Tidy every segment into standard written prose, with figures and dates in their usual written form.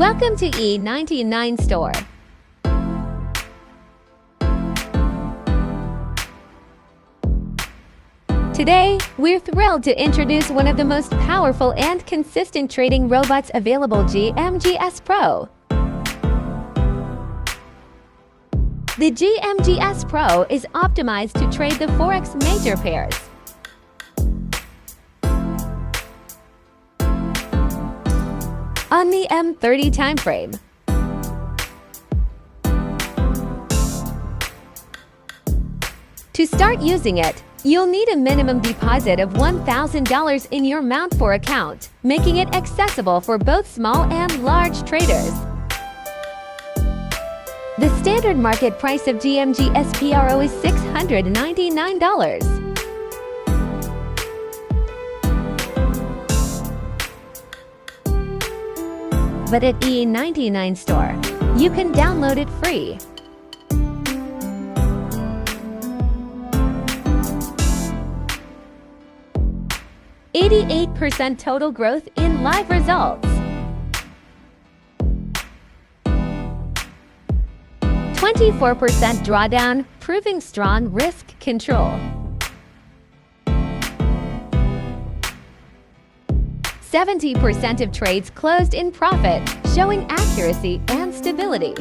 Welcome to E99 Store. Today, we're thrilled to introduce one of the most powerful and consistent trading robots available, GMGS Pro. The GMGS Pro is optimized to trade the Forex major pairs. On the M30 timeframe. To start using it, you'll need a minimum deposit of $1,000 in your MT4 account, making it accessible for both small and large traders. The standard market price of GMGS Pro is $699. But at E99 Store, you can download it free. %88 total growth in live results. 24% drawdown, proving strong risk control. 70% of trades closed in profit, showing accuracy and stability.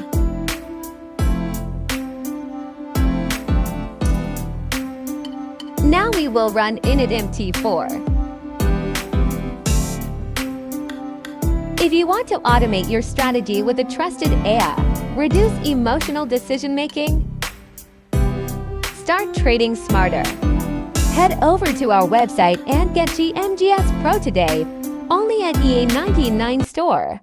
Now we will run Init MT4. If you want to automate your strategy with a trusted AI, reduce emotional decision-making, start trading smarter. Head over to our website and get GMGS Pro today, only at E99 Store.